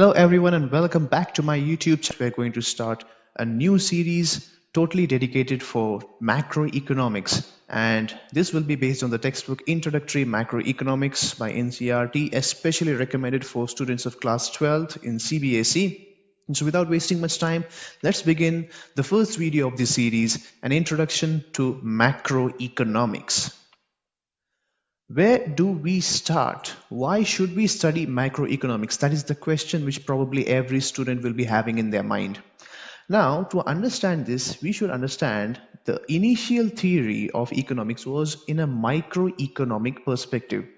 Hello, everyone, and welcome back to my YouTube channel. We're going to start a new series totally dedicated for macroeconomics. And this will be based on the textbook Introductory Macroeconomics by NCERT, especially recommended for students of class 12 in CBSE. And so without wasting much time, let's begin the first video of this series, an introduction to macroeconomics. Where do we start? Why should we study microeconomics? That is the question which probably every student will be having in their mind. Now, to understand this, we should understand the initial theory of economics was in a microeconomic perspective.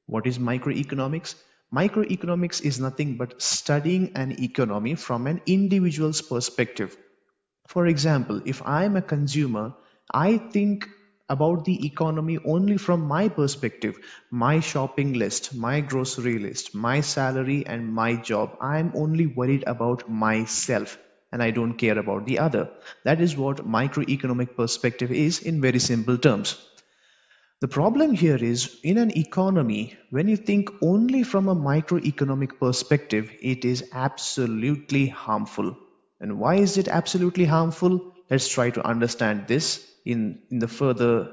What is microeconomics? Microeconomics is nothing but studying an economy from an individual's perspective. For example, if I'm a consumer, I think about the economy only from my perspective, my shopping list, my grocery list, my salary, and my job. I'm only worried about myself and I don't care about the other. That is what microeconomic perspective is in very simple terms. The problem here is in an economy, when you think only from a microeconomic perspective, it is absolutely harmful. And why is it absolutely harmful? Let's try to understand this in the further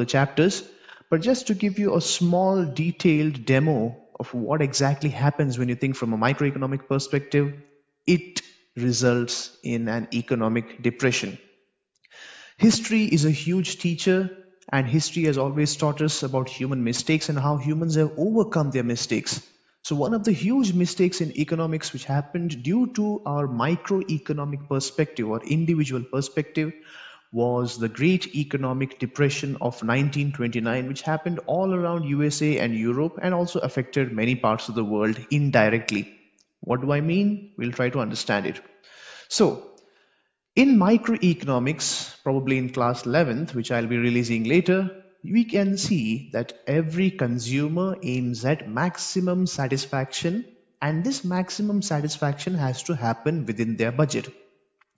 chapters. But just to give you a small detailed demo of what exactly happens when you think from a microeconomic perspective, it results in an economic depression. History is a huge teacher, and history has always taught us about human mistakes and how humans have overcome their mistakes. So one of the huge mistakes in economics which happened due to our microeconomic perspective or individual perspective was the Great Economic Depression of 1929, which happened all around USA and Europe and also affected many parts of the world indirectly. What do I mean? We'll try to understand it. So, in microeconomics, probably in class 11th, which I'll be releasing later, we can see that every consumer aims at maximum satisfaction, and this maximum satisfaction has to happen within their budget.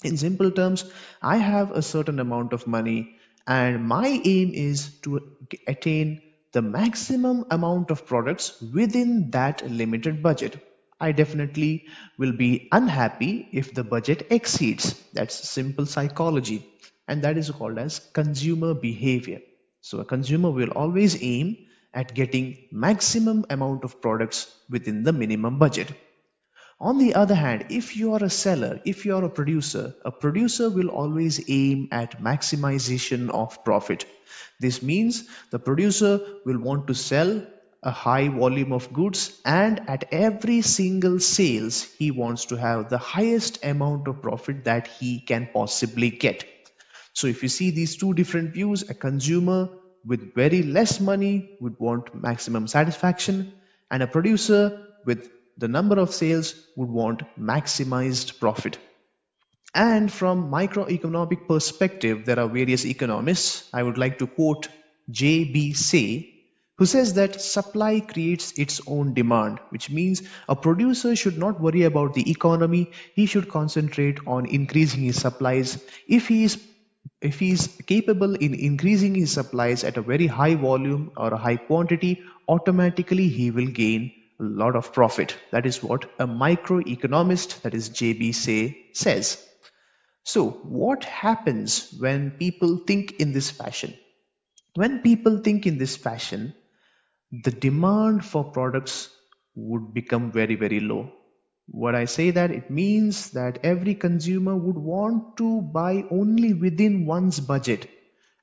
In simple terms, I have a certain amount of money and my aim is to attain the maximum amount of products within that limited budget. I definitely will be unhappy if the budget exceeds. That's simple psychology, and that is called as consumer behavior. So a consumer will always aim at getting maximum amount of products within the minimum budget. On the other hand, if you are a seller, if you are a producer will always aim at maximization of profit. This means the producer will want to sell a high volume of goods, and at every single sales, he wants to have the highest amount of profit that he can possibly get. So if you see these two different views, a consumer with very less money would want maximum satisfaction, and a producer with the number of sales would want maximized profit. And from microeconomic perspective, there are various economists. I would like to quote J.B. Say, who says that supply creates its own demand, which means a producer should not worry about the economy. He should concentrate on increasing his supplies. If he is capable in increasing his supplies at a very high volume or a high quantity, automatically he will gain a lot of profit. That is what a microeconomist, that is J.B. Say, says. So what happens when people think in this fashion? When people think in this fashion, the demand for products would become very, very low. What I say that it means that every consumer would want to buy only within one's budget,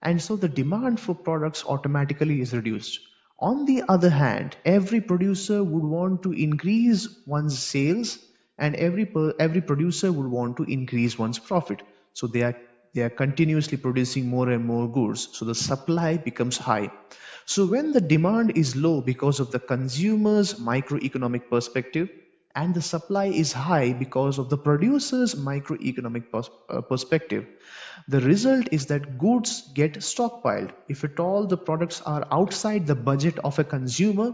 and so the demand for products automatically is reduced. On the other hand, every producer would want to increase one's sales, and every producer would want to increase one's profit. So they are continuously producing more and more goods. So the supply becomes high. So when the demand is low because of the consumer's microeconomic perspective, and the supply is high because of the producer's microeconomic perspective, the result is that goods get stockpiled. If at all the products are outside the budget of a consumer,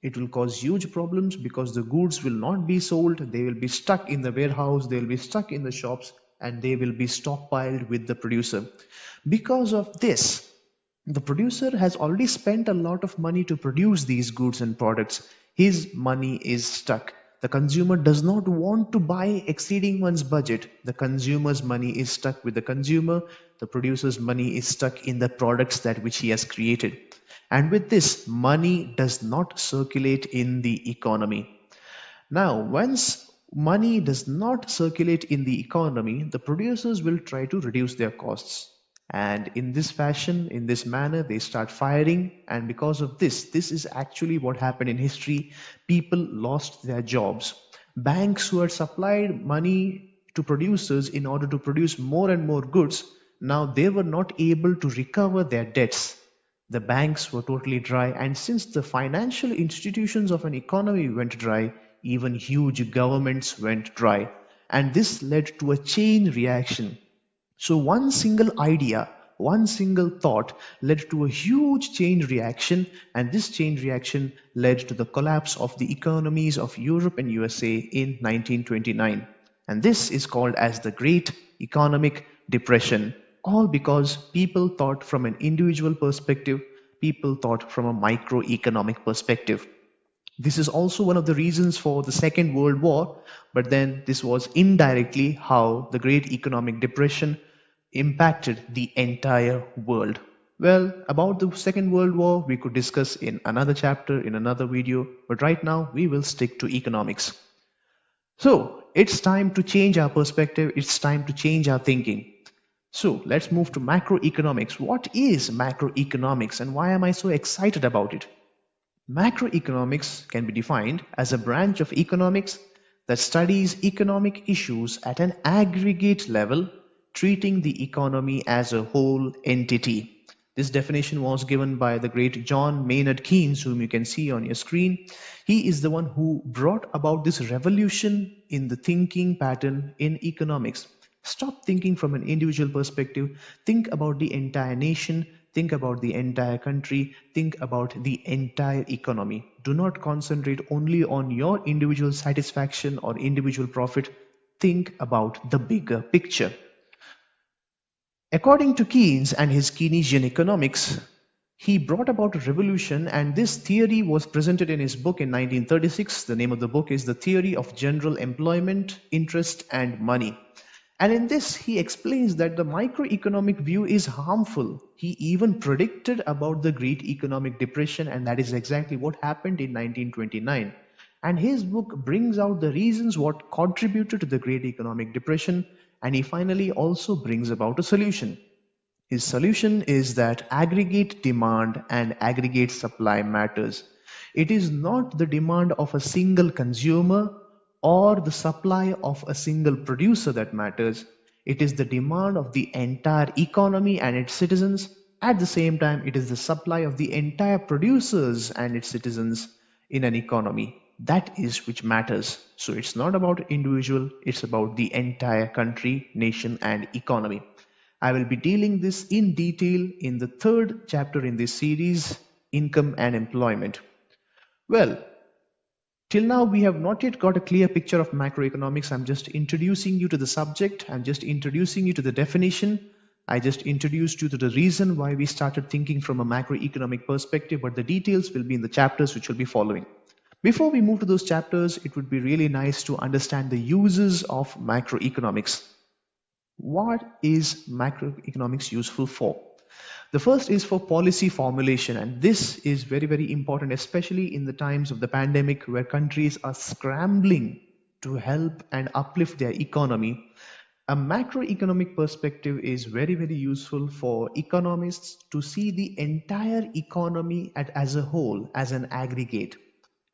it will cause huge problems because the goods will not be sold. They will be stuck in the warehouse, they will be stuck in the shops, and they will be stockpiled with the producer. Because of this, the producer has already spent a lot of money to produce these goods and products. His money is stuck. The consumer does not want to buy exceeding one's budget. The consumer's money is stuck with the consumer. The producer's money is stuck in the products that which he has created. And with this, money does not circulate in the economy. Now, once money does not circulate in the economy, the producers will try to reduce their costs. And in this fashion, in this manner, they start firing. And because of this is actually what happened in history. People lost their jobs. Banks who had supplied money to producers in order to produce more and more goods, now they were not able to recover their debts. The banks were totally dry, and since the financial institutions of an economy went dry, even huge governments went dry. And this led to a chain reaction. So one single idea, one single thought led to a huge chain reaction, and this chain reaction led to the collapse of the economies of Europe and USA in 1929. And this is called as the Great Economic Depression, all because people thought from an individual perspective, people thought from a microeconomic perspective. This is also one of the reasons for the Second World War, but then this was indirectly how the Great Economic Depression impacted the entire world. Well, about the Second World War, we could discuss in another chapter, in another video, but right now we will stick to economics. So, it's time to change our perspective, it's time to change our thinking. So, let's move to macroeconomics. What is macroeconomics and why am I so excited about it? Macroeconomics can be defined as a branch of economics that studies economic issues at an aggregate level, treating the economy as a whole entity. This definition was given by the great John Maynard Keynes, whom you can see on your screen. He is the one who brought about this revolution in the thinking pattern in economics. Stop thinking from an individual perspective. Think about the entire nation. Think about the entire country. Think about the entire economy. Do not concentrate only on your individual satisfaction or individual profit. Think about the bigger picture. According to Keynes and his Keynesian economics, he brought about a revolution, and this theory was presented in his book in 1936. The name of the book is The Theory of General Employment, Interest and Money. And in this, he explains that the microeconomic view is harmful. He even predicted about the Great Economic Depression, and that is exactly what happened in 1929. And his book brings out the reasons what contributed to the Great Economic Depression, and he finally also brings about a solution. His solution is that aggregate demand and aggregate supply matters. It is not the demand of a single consumer or the supply of a single producer that matters. It is the demand of the entire economy and its citizens. At the same time, it is the supply of the entire producers and its citizens in an economy. That is which matters. So it's not about individual, it's about the entire country, nation and economy. I will be dealing this in detail in the third chapter in this series, Income and Employment. Well, till now, we have not yet got a clear picture of macroeconomics. I'm just introducing you to the subject. I'm just introducing you to the definition. I just introduced you to the reason why we started thinking from a macroeconomic perspective, but the details will be in the chapters which will be following. Before we move to those chapters, it would be really nice to understand the uses of macroeconomics. What is macroeconomics useful for? The first is for policy formulation, and this is very, very important, especially in the times of the pandemic where countries are scrambling to help and uplift their economy. A macroeconomic perspective is very, very useful for economists to see the entire economy as a whole, as an aggregate.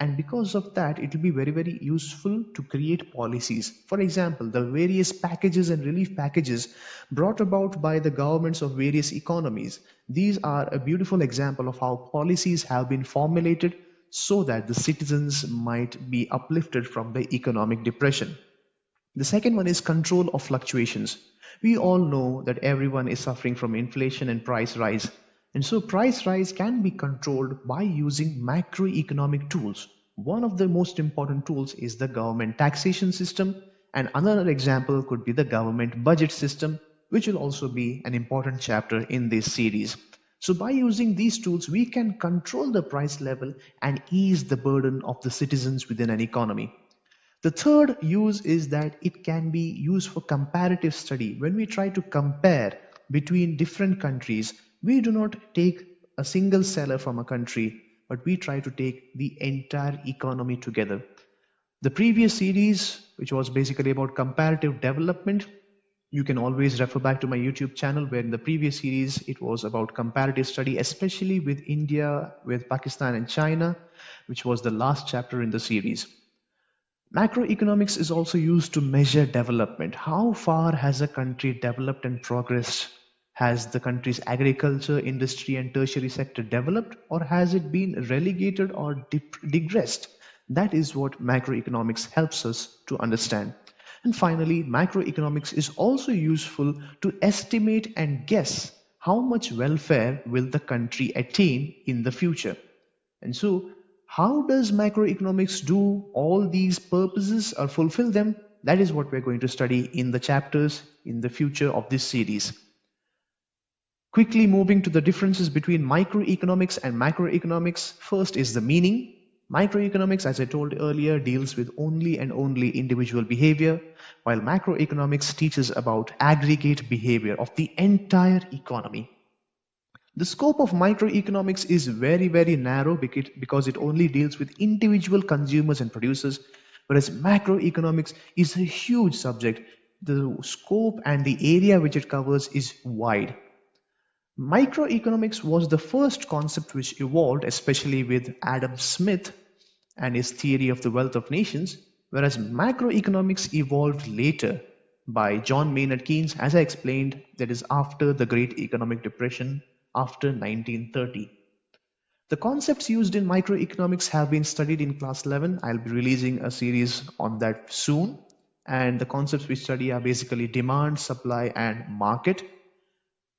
And because of that, it will be very, very useful to create policies. For example, the various packages and relief packages brought about by the governments of various economies. These are a beautiful example of how policies have been formulated so that the citizens might be uplifted from the economic depression. The second one is control of fluctuations. We all know that everyone is suffering from inflation and price rise. And so price rise can be controlled by using macroeconomic tools. One of the most important tools is the government taxation system, and another example could be the government budget system, which will also be an important chapter in this series. So by using these tools, we can control the price level and ease the burden of the citizens within an economy. The third use is that it can be used for comparative study. When we try to compare between different countries, we do not take a single seller from a country, but we try to take the entire economy together. The previous series, which was basically about comparative development, you can always refer back to my YouTube channel, where in the previous series it was about comparative study, especially with India, with Pakistan and China, which was the last chapter in the series. Macroeconomics is also used to measure development. How far has a country developed and progressed? Has the country's agriculture, industry and tertiary sector developed, or has it been relegated or digressed? That is what macroeconomics helps us to understand. And finally, macroeconomics is also useful to estimate and guess how much welfare will the country attain in the future. And so, how does macroeconomics do all these purposes or fulfill them? That is what we're going to study in the chapters in the future of this series. Quickly moving to the differences between microeconomics and macroeconomics. First is the meaning. Microeconomics, as I told earlier, deals with only and only individual behavior, while macroeconomics teaches about aggregate behavior of the entire economy. The scope of microeconomics is very, very narrow because it only deals with individual consumers and producers, whereas macroeconomics is a huge subject. The scope and the area which it covers is wide. Microeconomics was the first concept which evolved, especially with Adam Smith and his theory of the wealth of nations, whereas macroeconomics evolved later by John Maynard Keynes, as I explained, that is after the Great Economic Depression, after 1930. The concepts used in microeconomics have been studied in class 11. I'll be releasing a series on that soon. And the concepts we study are basically demand, supply, and market.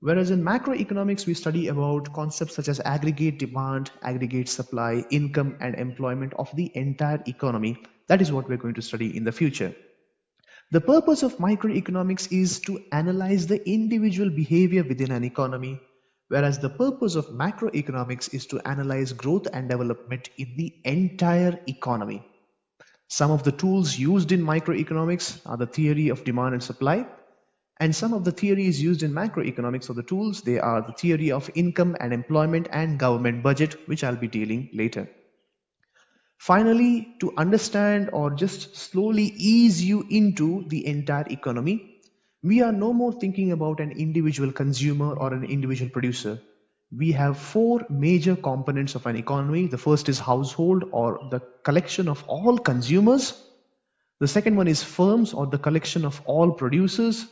Whereas in macroeconomics, we study about concepts such as aggregate demand, aggregate supply, income, and employment of the entire economy. That is what we're going to study in the future. The purpose of microeconomics is to analyze the individual behavior within an economy, whereas the purpose of macroeconomics is to analyze growth and development in the entire economy. Some of the tools used in microeconomics are the theory of demand and supply, and some of the theories used in macroeconomics, or the tools, they are the theory of income and employment and government budget, which I'll be dealing later. Finally, to understand or just slowly ease you into the entire economy, we are no more thinking about an individual consumer or an individual producer. We have four major components of an economy. The first is household, or the collection of all consumers. The second one is firms, or the collection of all producers.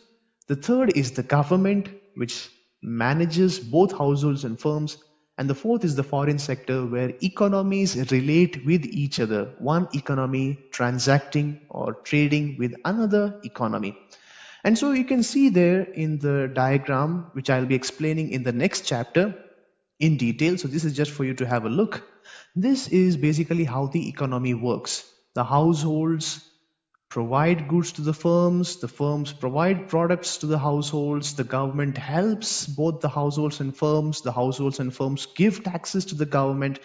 The third is the government, which manages both households and firms. And the fourth is the foreign sector, where economies relate with each other. One economy transacting or trading with another economy. And so you can see there in the diagram, which I'll be explaining in the next chapter in detail. So this is just for you to have a look. This is basically how the economy works. The households provide goods to the firms provide products to the households, the government helps both the households and firms give taxes to the government,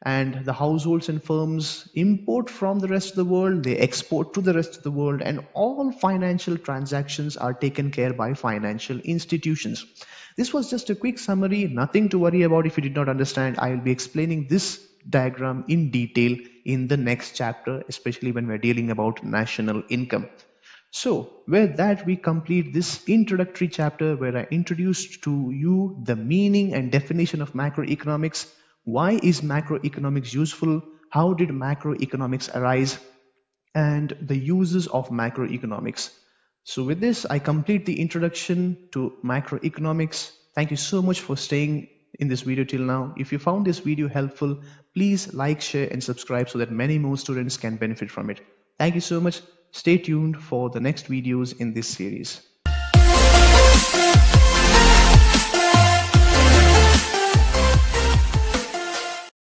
and the households and firms import from the rest of the world, they export to the rest of the world, and all financial transactions are taken care by financial institutions. This was just a quick summary, nothing to worry about if you did not understand. I will be explaining this diagram in detail in the next chapter, especially when we're dealing about national income. So with that, we complete this introductory chapter where I introduced to you the meaning and definition of macroeconomics. Why is macroeconomics useful? How did macroeconomics arise? And the uses of macroeconomics. So with this, I complete the introduction to macroeconomics. Thank you so much for staying in this video till now. If you found this video helpful, please like, share, and subscribe so that many more students can benefit from it. Thank you so much. Stay tuned for the next videos in this series.